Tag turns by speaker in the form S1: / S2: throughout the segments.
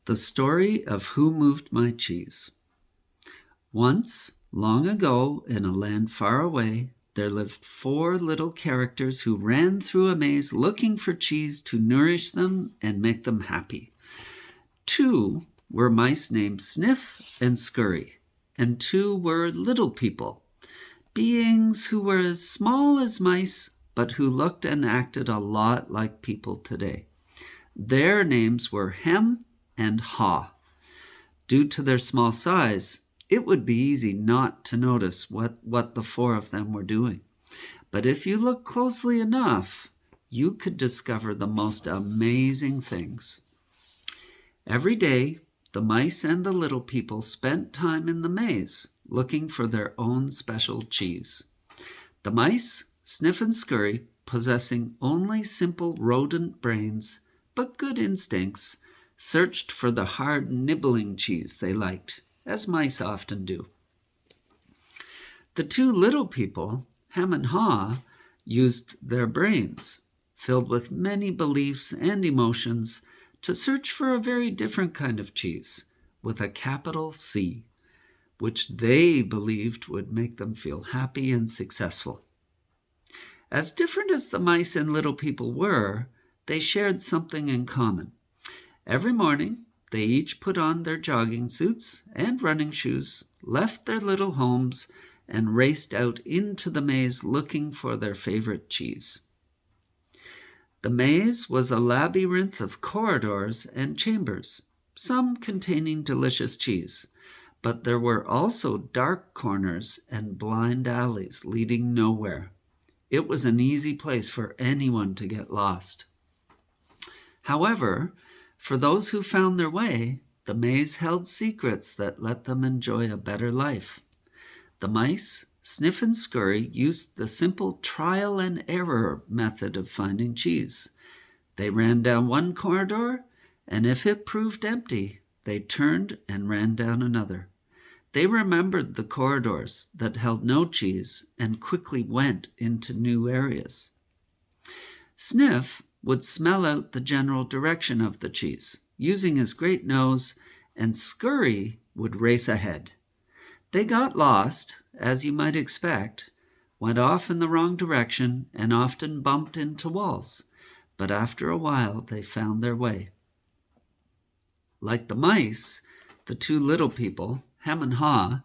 S1: The Story of Who Moved My Cheese. Once, long ago, in a land far away, there lived 4 little characters who ran through a maze looking for cheese to nourish them and make them happy. 2 were mice named Sniff and Scurry, and 2 were little people, beings who were as small as mice, but who looked and acted a lot like people today. Their names were Hem and Haw. Due to their small size, it would be easy not to notice what the 4 of them were doing. But if you look closely enough, you could discover the most amazing things. Every day, the mice and the little people spent time in the maze looking for their own special cheese. The mice, Sniff and Scurry, possessing only simple rodent brains but good instincts, searched for the hard nibbling cheese they liked, as mice often do. The 2 little people, Hem and Haw, used their brains, filled with many beliefs and emotions, to search for a very different kind of cheese, with a capital C, which they believed would make them feel happy and successful. As different as the mice and little people were, they shared something in common. Every morning, they each put on their jogging suits and running shoes, left their little homes, and raced out into the maze looking for their favorite cheese. The maze was a labyrinth of corridors and chambers, some containing delicious cheese, but there were also dark corners and blind alleys leading nowhere. It was an easy place for anyone to get lost. However, for those who found their way, the maze held secrets that let them enjoy a better life. The mice, Sniff and Scurry, used the simple trial and error method of finding cheese. They ran down one corridor, and if it proved empty, they turned and ran down another. They remembered the corridors that held no cheese and quickly went into new areas. Sniff would smell out the general direction of the cheese, using his great nose, and Scurry would race ahead. They got lost, as you might expect, went off in the wrong direction, and often bumped into walls, but after a while they found their way. Like the mice, the 2 little people, Hem and Haw,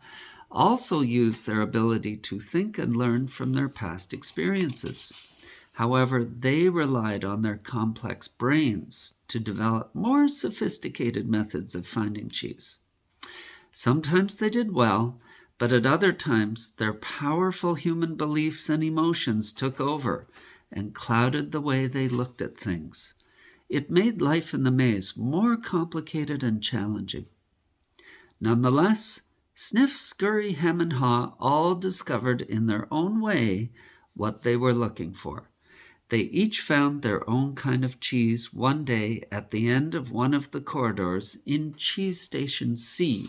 S1: also used their ability to think and learn from their past experiences. However, they relied on their complex brains to develop more sophisticated methods of finding cheese. Sometimes they did well, but at other times their powerful human beliefs and emotions took over and clouded the way they looked at things. It made life in the maze more complicated and challenging. Nonetheless, Sniff, Scurry, Hem, and Haw all discovered in their own way what they were looking for. They each found their own kind of cheese one day at the end of one of the corridors in Cheese Station C,